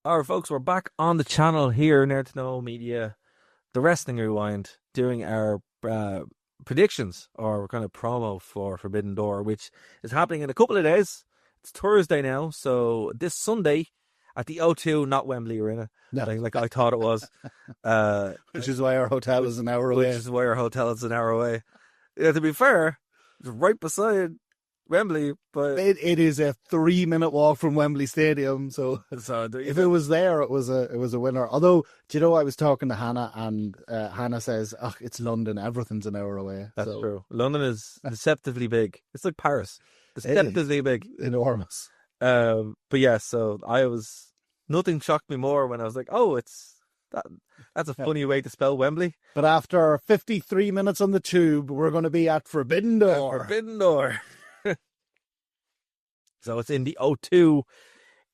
All right, folks, we're back on the channel here, Nerd to Know Media, the Wrestling Rewind, doing our predictions or kind of promo for Forbidden Door, which is happening in a couple of days. It's Thursday now, so this Sunday at the O2, not Wembley Arena, like I thought it was. Which is why our hotel is an hour away. Which is why our hotel is an hour away. Yeah, to be fair, it's right beside Wembley, but it is a 3-minute walk from Wembley Stadium. So if it was there, it was a winner. Although, do you know, I was talking to Hannah, and Hannah says, "Oh, it's London. Everything's an hour away." That's true. London is deceptively big. It's like Paris, deceptively big, enormous. But yeah, so nothing shocked me more when I was like, "Oh, that's a funny way to spell Wembley." But after 53 minutes on the tube, we're going to be at Forbidden Door. Forbidden Door. So it's in the O2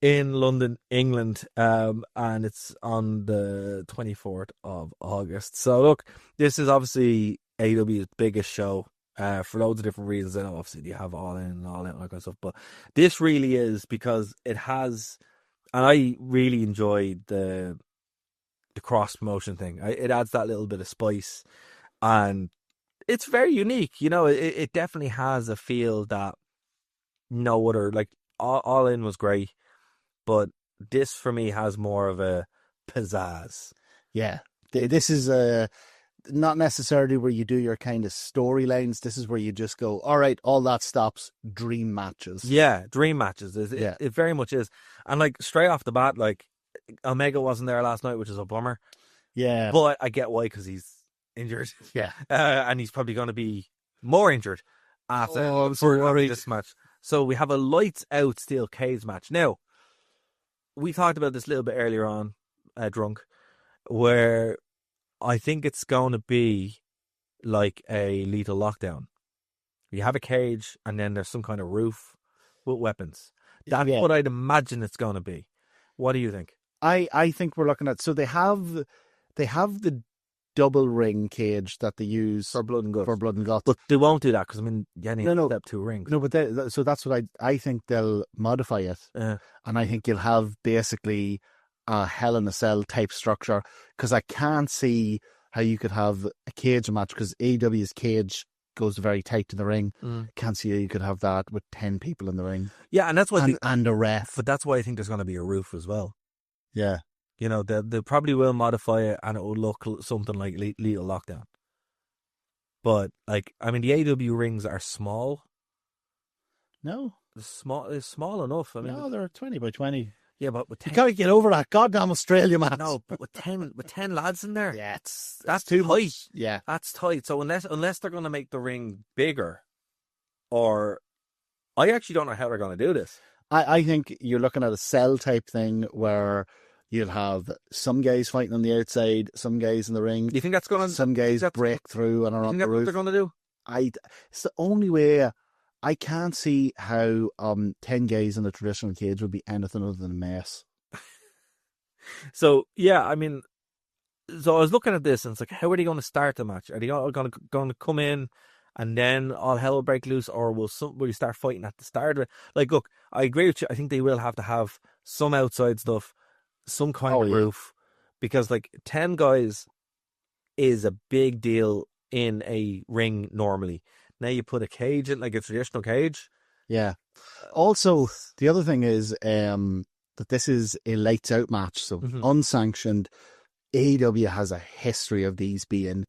in London, England, and it's on the 24th of August. So look, this is obviously AEW's biggest show for loads of different reasons. I know obviously you have All In and all that kind of stuff, but this really is because it has, and I really enjoyed the cross promotion thing. It adds that little bit of spice, and it's very unique. You know, it definitely has a feel that no other, like All In was great, but this for me has more of a pizzazz. Yeah, this is not necessarily where you do your kind of storylines. This is where you just go, all right, all that stops, dream matches. Yeah, dream matches. It very much is. And like straight off the bat, like Omega wasn't there last night, which is a bummer. Yeah, but I get why, because he's injured. Yeah, and he's probably going to be more injured after this match. So we have a lights out steel cage match. Now, we talked about this a little bit earlier on, drunk, where I think it's going to be like a Lethal Lockdown. You have a cage and then there's some kind of roof with weapons. That's what I'd imagine it's going to be. What do you think? I think we're looking at, so they have the double ring cage that they use for blood and guts. But they won't do that because, I mean, you need to step 2 rings. No, but so that's what I think they'll modify it. And I think you'll have basically a Hell in a Cell type structure, because I can't see how you could have a cage match, because AEW's cage goes very tight to the ring. Can't see how you could have that with 10 people in the ring. Yeah, and that's why and a ref. But that's why I think there's going to be a roof as well. Yeah. You know, they probably will modify it and it will look something like Lethal Lockdown. But, like, I mean, the AEW rings are small. No. They're small enough. I mean, no, they're 20 by 20. Yeah, but with 10... You can't get over that goddamn Australia match. No, but with 10 lads in there. Yeah, that's too tight. Much. Yeah. That's tight. So unless they're going to make the ring bigger, or I actually don't know how they're going to do this. I think you're looking at a cell type thing where you'll have some guys fighting on the outside, some guys in the ring. Do you think that's going to... Some guys break through and are on the roof. What they're going to do? It's the only way. I can't see how 10 guys in a traditional cage would be anything other than a mess. So, yeah, I mean, so I was looking at this and it's like, how are they going to start the match? Are they all going to come in and then all hell will break loose, or will you start fighting at the start of it? Like, look, I agree with you. I think they will have to have some outside stuff, some kind of roof, because like 10 guys is a big deal in a ring normally. Now you put a cage in, like a traditional cage. Yeah. Also, the other thing is that this is a lights out match, so unsanctioned. AEW has a history of these being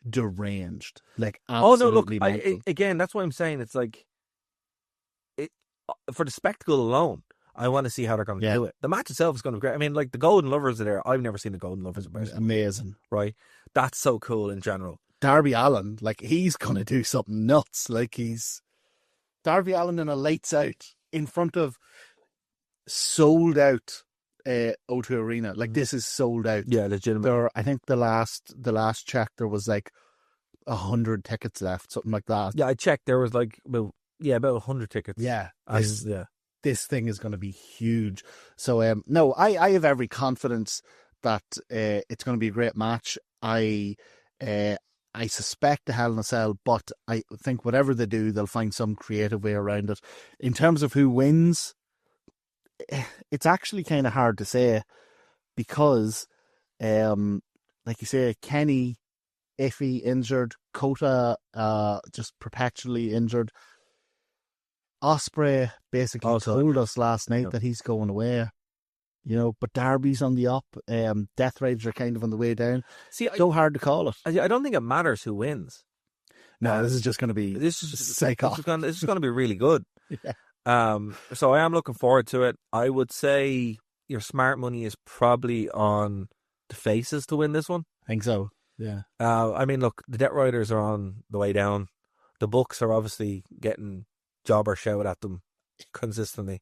deranged, like absolutely. Oh no! Look, again, that's what I'm saying. It's like, for the spectacle alone, I want to see how they're going to do it. The match itself is going to be great. I mean, like the Golden Lovers are there. I've never seen the Golden Lovers in person. Amazing, right? That's so cool in general. Darby Allin, like he's going to do something nuts. Like Darby Allin in a lights out in front of sold out O2 Arena. Like this is sold out. Yeah, legitimate. I think the last check there was like 100 tickets left, something like that. Yeah, I checked. There was like about 100 tickets. Yeah, this thing is going to be huge. So no, I have every confidence that it's going to be a great match. I suspect the Hell in a Cell, but I think whatever they do, they'll find some creative way around it. In terms of who wins, it's actually kind of hard to say because, like you say, Kenny, iffy, injured, Kota, just perpetually injured. Ospreay basically told us last night that he's going away. But Darby's on the up. Death Riders are kind of on the way down. See, so hard to call it. I don't think it matters who wins. No, this is just going to be this is going to be really good. Yeah. So I am looking forward to it. I would say your smart money is probably on the faces to win this one. I think so. Yeah. I mean, look, the Death Riders are on the way down. The Bucks are obviously getting jobber shout at them consistently.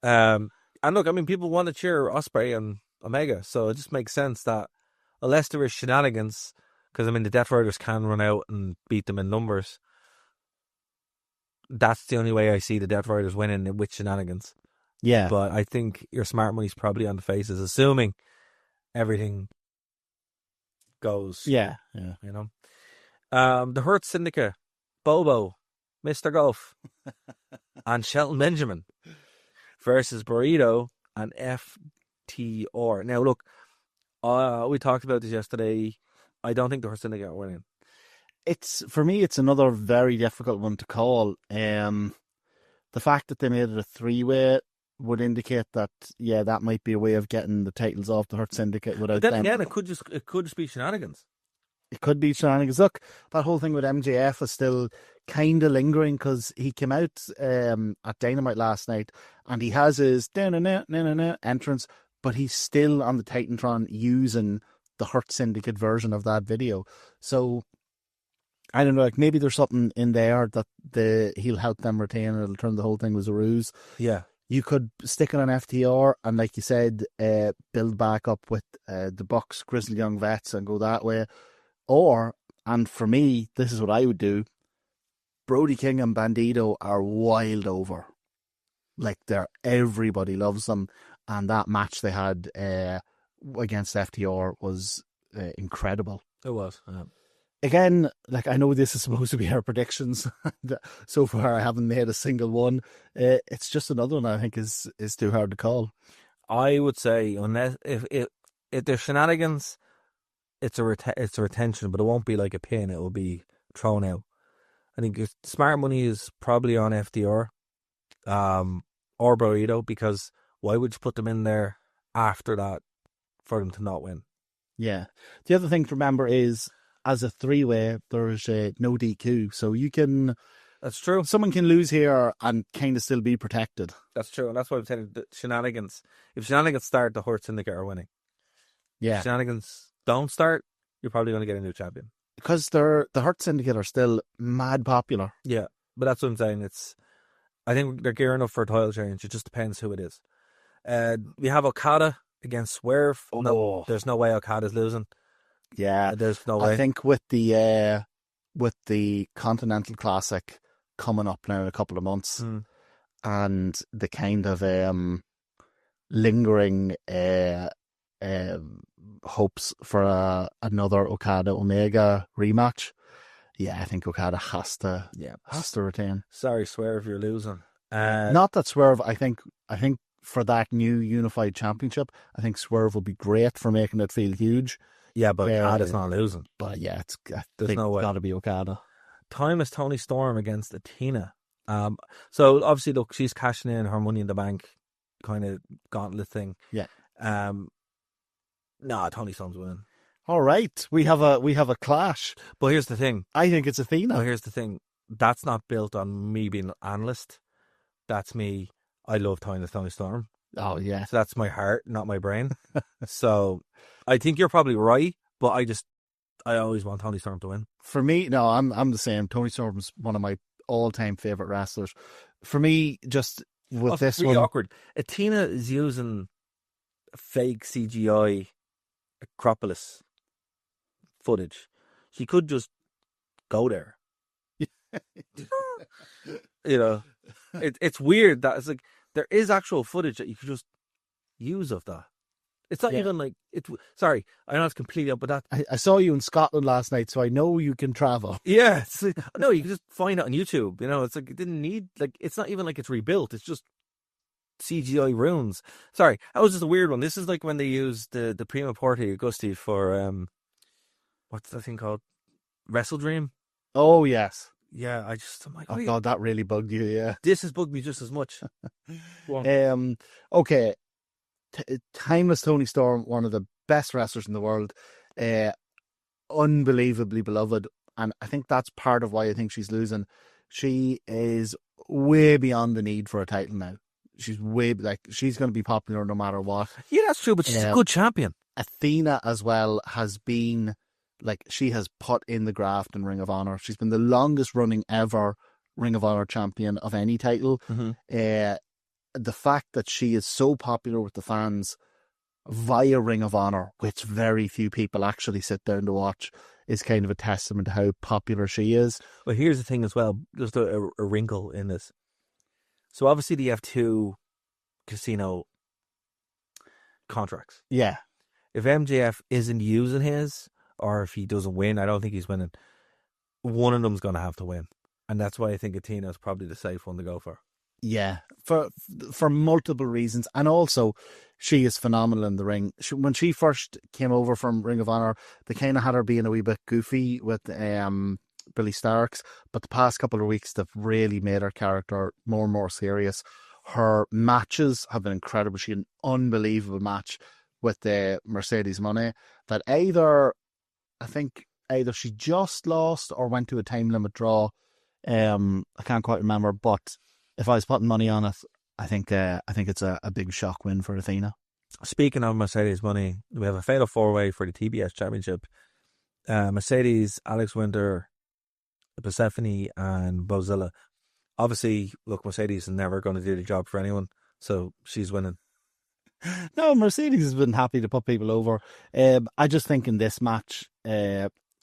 And look, I mean, people want to cheer Ospreay and Omega, so it just makes sense that unless there is shenanigans, because I mean the Death Riders can run out and beat them in numbers. That's the only way I see the Death Riders winning with shenanigans. Yeah. But I think your smart money's probably on the faces, assuming everything goes. Yeah. The Hurt Syndicate, Bobo, Mr. Golf, and Shelton Benjamin versus Burrito and FTR. Now, look, we talked about this yesterday. I don't think the Hurt Syndicate are winning. For me, it's another very difficult one to call. The fact that they made it a 3-way would indicate that, that might be a way of getting the titles off the Hurt Syndicate without them. Then again, it could just be shenanigans. It could be shenanigans. Look, that whole thing with MJF is still kind of lingering because he came out at Dynamite last night and he has his entrance, but he's still on the Titantron using the Hurt Syndicate version of that video. So I don't know, like maybe there's something in there that he'll help them retain and it'll turn the whole thing was a ruse. Yeah. You could stick it on FTR and, like you said, build back up with the Bucks, Grizzly Young Vets and go that way. Or, and for me, this is what I would do, Brody King and Bandido are wild over. Like, everybody loves them. And that match they had against FTR was incredible. It was. Again, like, I know this is supposed to be our predictions. So far, I haven't made a single one. It's just another one I think is too hard to call. I would say, unless if there's shenanigans, it's a retention, but it won't be like a pin. It will be thrown out. I think smart money is probably on FDR or Burrito, because why would you put them in there after that for them to not win? Yeah. The other thing to remember is, as a 3-way, there's no DQ. So you can... That's true. Someone can lose here and kind of still be protected. That's true. And that's why I'm saying the shenanigans. If shenanigans start, the Hurt Syndicate are winning. Yeah. If shenanigans don't start, you're probably going to get a new champion. Because the Hurt Syndicate are still mad popular. Yeah. But that's what I'm saying. I think they're gearing up for a title change. It just depends who it is. We have Okada against Swerve. Oh. No, there's no way Okada's losing. Yeah. There's no way. I think with the Continental Classic coming up now in a couple of months, and the kind of lingering hopes for another Okada Omega rematch, I think Okada has to retain. Sorry, Swerve, you're losing. Not that Swerve. I think for that new unified championship, I think Swerve will be great for making it feel huge. Yeah, but Okada's not losing. But yeah, there's no way. Got to be Okada. Timeless Toni Storm against Athena. So obviously, look, she's cashing in her Money in the Bank kind of gauntlet thing. Yeah. Toni Storm's winning. All right, we have a clash. But here's the thing. I think it's Athena. But here's the thing. That's not built on me being an analyst. That's me. I love Toni Storm. Oh yeah. So that's my heart, not my brain. So I think you're probably right, but I always want Toni Storm to win. For me, no, I'm the same. Toni Storm's one of my all-time favorite wrestlers. For me, just with this really one, awkward. Athena is using fake CGI Acropolis footage. She could just go there. It's weird that it's like there is actual footage that you could just use of that. It's not even like it. Sorry, I know it's completely up, but that I saw you in Scotland last night, so I know you can travel. Yeah, no, you can just find it on YouTube. It's like it didn't need it's not even like it's rebuilt. It's just CGI runes. Sorry, that was just a weird one. This is like when they used the Prima Porte Augusti for what's that thing called? Wrestle Dream. Oh yes. Yeah, I'm like, oh God, that really bugged you. Yeah. This has bugged me just as much. Okay. Timeless Toni Storm, one of the best wrestlers in the world, unbelievably beloved, and I think that's part of why I think she's losing. She is way beyond the need for a title now. She's she's going to be popular no matter what. Yeah, that's true, but she's a good champion. Athena as well has been, she has put in the graft in Ring of Honor. She's been the longest running ever Ring of Honor champion of any title. The fact that she is so popular with the fans via Ring of Honor, which very few people actually sit down to watch, is kind of a testament to how popular she is. Well, here's the thing as well, just a wrinkle in this. So obviously they have 2 casino contracts. Yeah. If MJF isn't using his, or if he doesn't win, I don't think he's winning, one of them's going to have to win. And that's why I think Athena is probably the safe one to go for. Yeah, for multiple reasons. And also, she is phenomenal in the ring. When she first came over from Ring of Honor, they kind of had her being a wee bit goofy with Billy Starks. But the past couple of weeks, they've really made her character more and more serious. Her matches have been incredible. She had an unbelievable match with Mercedes Moné that either she just lost or went to a time limit draw. I can't quite remember, but if I was putting money on it, I think it's a big shock win for Athena. Speaking of Mercedes Moné, we have a fatal 4-way for the TBS Championship. Mercedes, Alex Winter, Persephone, and Bozella. Obviously, look, Mercedes is never going to do the job for anyone, so she's winning. No, Mercedes has been happy to put people over. I just think in this match,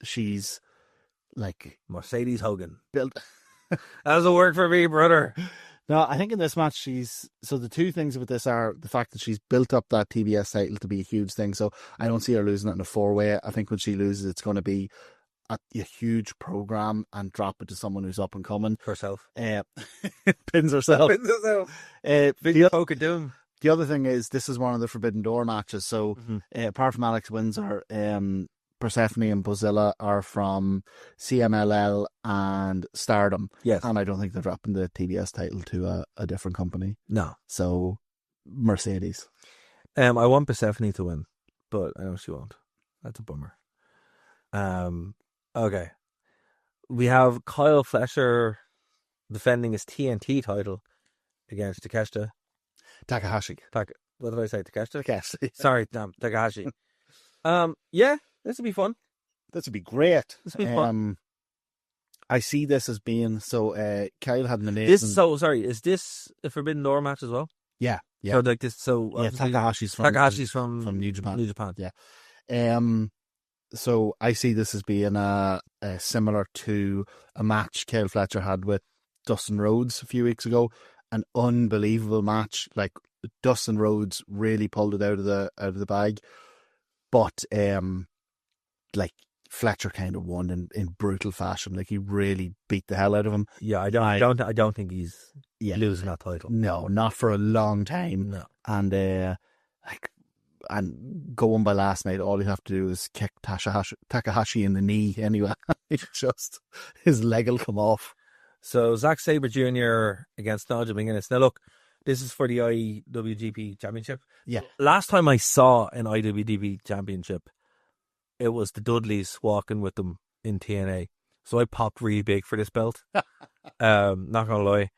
she's Mercedes Hogan. Built. That doesn't work for me, brother. No, I think in this match so the 2 things with this are the fact that she's built up that TBS title to be a huge thing. So I don't see her losing it in a 4-way. I think when she loses, it's going to be a huge program and drop it to someone who's up and coming. Herself. Pins herself. Doom. The other thing is, this is one of the Forbidden Door matches. So apart from Alex Windsor, Persephone and Bozella are from CMLL and Stardom. Yes. And I don't think they're dropping the TBS title to a different company. No. So, Mercedes. I want Persephone to win, but I know she won't. That's a bummer. Okay. We have Kyle Fletcher defending his TNT title against Takahashi. What did I say? Takahashi? Sorry, Takahashi. Yeah. This would be fun. This would be great. This would be fun. I see this as being Kyle had an amazing. Is this a Forbidden Door match as well? Yeah. So Takahashi's from New Japan. New Japan. Yeah. So I see this as being similar to a match Kyle Fletcher had with Dustin Rhodes a few weeks ago. An unbelievable match. Dustin Rhodes really pulled it out of the bag, but Fletcher kind of won in brutal fashion. He really beat the hell out of him. Yeah, I don't think he's losing that title. No, not for a long time. No. And and going by last night, all you have to do is kick Takahashi in the knee anyway. His leg will come off. So Zack Sabre Jr. against Nigel McGuinness. Now look, this is for the IWGP Championship. Yeah. Last time I saw an IWGP Championship, it was the Dudleys walking with them in TNA. So I popped really big for this belt. Not gonna lie,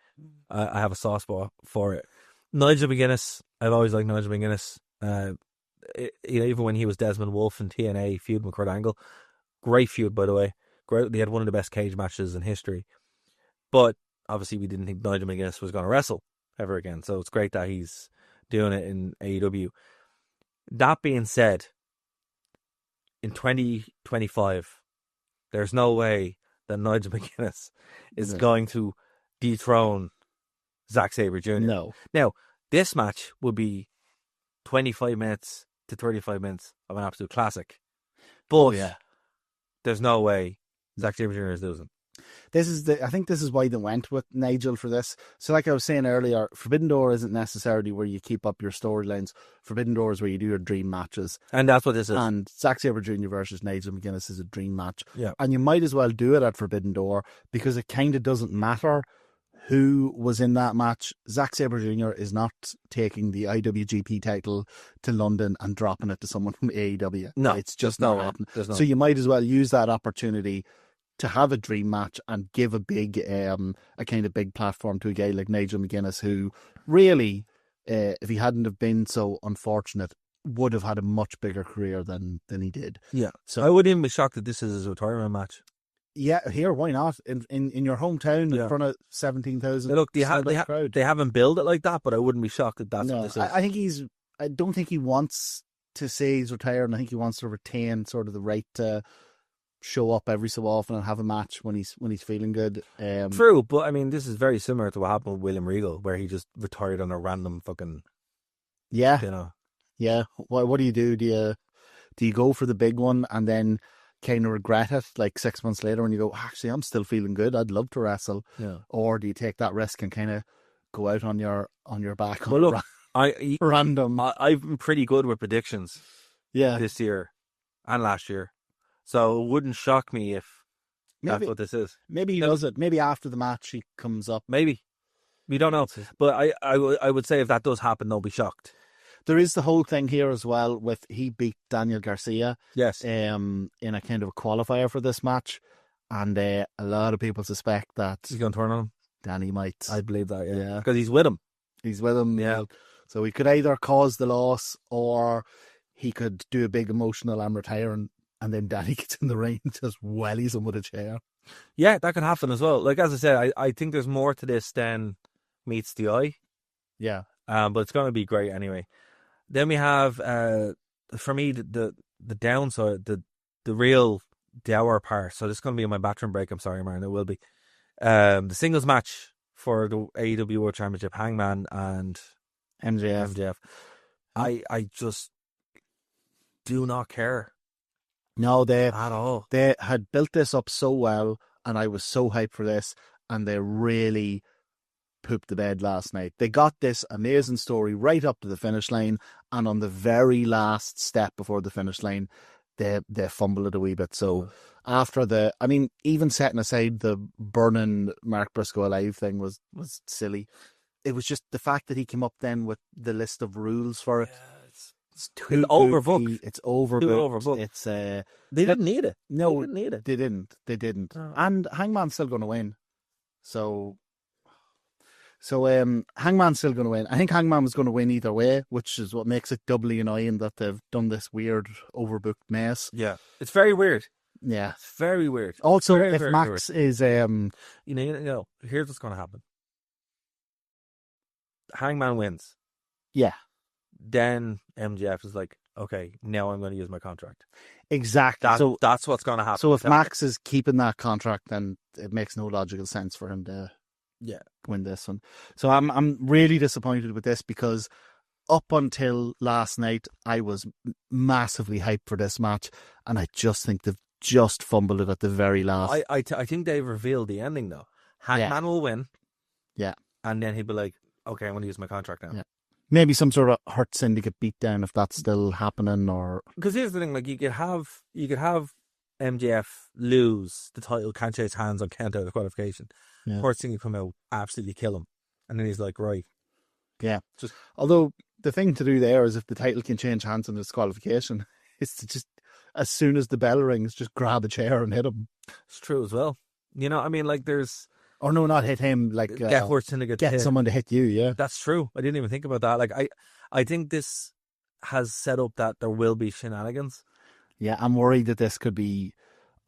I have a soft spot for it. Nigel McGuinness, I've always liked Nigel McGuinness. Even when he was Desmond Wolfe in TNA, feud with Kurt Angle, great feud by the way. Great, they had one of the best cage matches in history. But obviously, we didn't think Nigel McGuinness was going to wrestle ever again. So it's great that he's doing it in AEW. That being said, in 2025, there's no way that Nigel McGuinness is going to dethrone Zack Sabre Jr. No. Now, this match will be 25 minutes to 35 minutes of an absolute classic. But there's no way Zack Sabre Jr. is losing. I think this is why they went with Nigel for this. So like I was saying earlier, Forbidden Door isn't necessarily where you keep up your storylines. Forbidden Door is where you do your dream matches. And that's what this is. And Zack Sabre Jr. versus Nigel McGuinness is a dream match. Yeah. And you might as well do it at Forbidden Door because it kind of doesn't matter who was in that match. Zack Sabre Jr. is not taking the IWGP title to London and dropping it to someone from AEW. No. It's just not happening. No. So you might as well use that opportunity to have a dream match and give a kind of big platform to a guy like Nigel McGuinness, who really, if he hadn't have been so unfortunate, would have had a much bigger career than he did. Yeah. So I wouldn't even be shocked that this is his retirement match. Yeah, here, why not? In your hometown in front of 17,000. Look, they haven't built it like that, but I wouldn't be shocked that that's what this is. I don't think he wants to say he's retired, and I think he wants to retain sort of the right to show up every so often and have a match when he's feeling good. True, but I mean, this is very similar to what happened with William Regal, where he just retired on a random fucking. Yeah, you know. Yeah. What do you do? Do you go for the big one and then kind of regret it like 6 months later when you go, actually, I'm still feeling good, I'd love to wrestle? Yeah. Or do you take that risk and kind of go out on your back? Well, look, random. I've been pretty good with predictions. Yeah. This year and last year. So it wouldn't shock me if that's what this is. Maybe he does it. Maybe after the match he comes up. Maybe. We don't know. But I would say if that does happen, they'll be shocked. There is the whole thing here as well with he beat Daniel Garcia. Yes. In a kind of a qualifier for this match. And a lot of people suspect that he's going to turn on him. Danny might. I believe that, yeah. Because he's with him. He's with him. Yeah. So he could either cause the loss or he could do a big emotional and retire, and then Danny gets in the ring and just wellies him with a chair. Yeah, that could happen as well. Like, as I said, I think there's more to this than meets the eye. Yeah. But it's going to be great anyway. Then we have, for me, the downside, the real dour part. So this is going to be my bathroom break. I'm sorry, Martin. It will be. The singles match for the AEW World Championship, Hangman and MJF. I just do not care. No, at all. They had built this up so well, and I was so hyped for this, and they really pooped the bed last night. They got this amazing story right up to the finish line, and on the very last step before the finish line, they fumbled it a wee bit. So after even setting aside the burning Mark Briscoe alive thing was silly. It was just the fact that he came up then with the list of rules for it. Yeah, it's too overbooked. It's overbooked. It's they didn't need it. No, they didn't need it. They didn't. Oh. And Hangman's still going to win. So Hangman's still going to win. I think Hangman was going to win either way, which is what makes it doubly annoying that they've done this weird overbooked mess. Yeah, it's very weird. Yeah, it's very weird. Also, very, if very Max weird. is here's what's going to happen. Hangman wins. Yeah. Then MJF is like, okay, now I'm going to use my contract. Exactly. That's what's going to happen. So if Max is keeping that contract, then it makes no logical sense for him to win this one. So I'm really disappointed with this because up until last night, I was massively hyped for this match, and I just think they've just fumbled it at the very last. I think they've revealed the ending though. Hangman will win. Yeah. And then he'll be like, okay, I'm going to use my contract now. Yeah. Maybe some sort of Hurt Syndicate beatdown if that's still happening, or because here's the thing: like you could have MJF lose the title, can't change hands on count out of qualification. Yeah. Hurt Syndicate come out, absolutely kill him, and then he's like, right, yeah. Although the thing to do there is if the title can change hands on disqualification, is to just as soon as the bell rings, just grab a chair and hit him. It's true as well. You know, I mean, like there's. Or no, not hit him. Like get Hurt Syndicate. Get someone to hit you. Yeah, that's true. I didn't even think about that. Like I think this has set up that there will be shenanigans. Yeah, I'm worried that this could be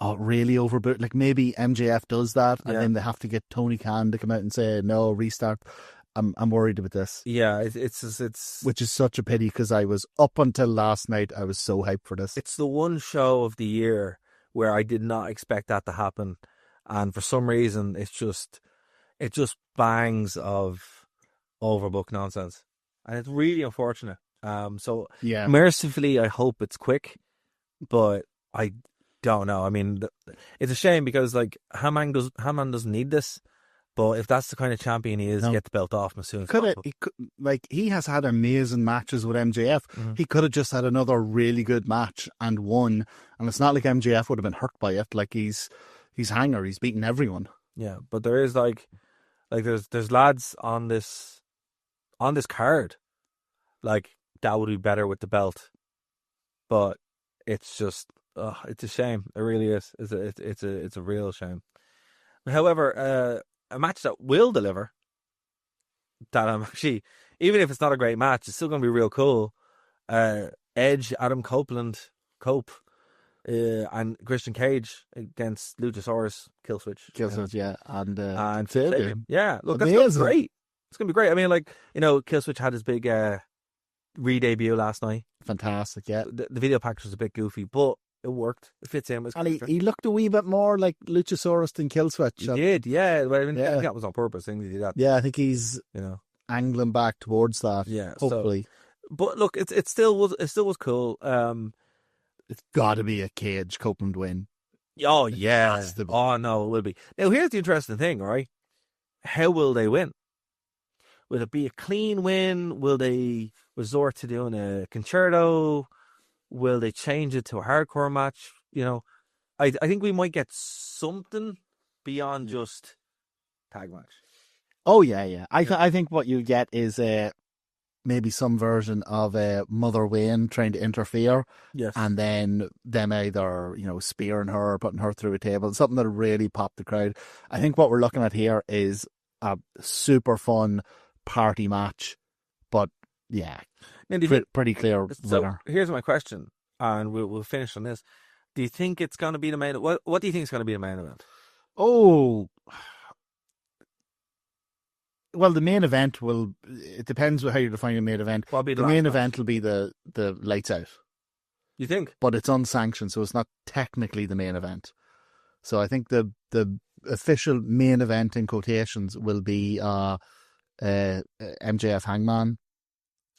really overbooked. Like maybe MJF does that, and then they have to get Tony Khan to come out and say no, restart. I'm worried about this. Yeah, it's which is such a pity because I was up until last night. I was so hyped for this. It's the one show of the year where I did not expect that to happen. And for some reason, it just bangs of overbooked nonsense, and it's really unfortunate. So yeah, mercifully, I hope it's quick, but I don't know. I mean, it's a shame because like Hangman doesn't need this. But if that's the kind of champion he is, get the belt off him as soon as possible. He has had amazing matches with MJF. Mm-hmm. He could have just had another really good match and won. And it's not like MJF would have been hurt by it. Like he's Hanger. He's beaten everyone. Yeah, but there is like there's lads on this card, like that would be better with the belt. But it's just, it's a shame. It really is. It's a real shame. However, a match that will deliver, that I'm actually, even if it's not a great match, it's still going to be real cool. Edge, Adam Copeland, and Christian Cage against Luchasaurus, Killswitch, yeah, and Sabre. Yeah, look, that's going to be great. It's going to be great. I mean, like, Killswitch had his big re-debut last night. Fantastic, yeah. The video package was a bit goofy, but it worked. It fits in. And he looked a wee bit more like Luchasaurus than Killswitch. He did, yeah. Well, I mean, I think that was on purpose. I think he did that. Yeah, I think he's angling back towards that. Yeah, hopefully. But look, it still was cool. It's got to be a Cage Copeland win. Oh yeah. Oh no, it will be. Now here's the interesting thing, right? How will they win? Will it be a clean win? Will they resort to doing a concerto? Will they change it to a hardcore match? I think we might get something beyond just tag match. Oh yeah. I think what you get is maybe some version of Mother Wayne trying to interfere. Yes. And then them either, spearing her or putting her through a table. Something that'll really pop the crowd. I think what we're looking at here is a super fun party match. But yeah, pretty clear winner. Here's my question, and we'll finish on this. Do you think it's going to be the main? What do you think is going to be the main event? Oh, well, the main event will. It depends how you define the main event. The main event will be the lights out. You think? But it's unsanctioned, so it's not technically the main event. So I think the official main event in quotations will be MJF Hangman.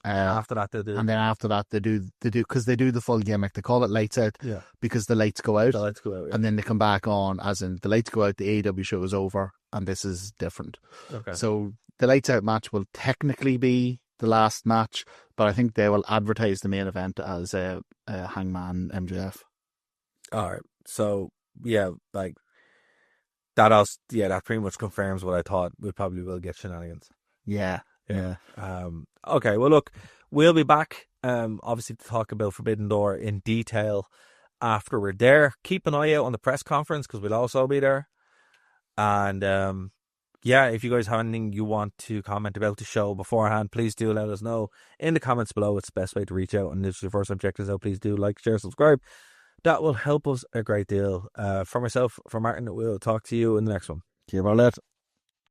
After that they do, and then after that they do because they do the full gimmick. They call it lights out, because the lights go out. The lights go out, and then they come back on. As in, the lights go out, the AEW show is over, and this is different. Okay. So the lights out match will technically be the last match, but I think they will advertise the main event as Hangman MJF. All right. So yeah, like that. That pretty much confirms what I thought. We probably will get shenanigans. Yeah. Okay, well look, we'll be back obviously to talk about Forbidden Door in detail after we're there. Keep an eye out on the press conference because we'll also be there. And if you guys have anything you want to comment about the show beforehand, please do let us know in the comments below. It's the best way to reach out, and if it's your first time checking us out, please do like, share, subscribe. That will help us a great deal. For myself, for Martin, we'll talk to you in the next one. Keep on it.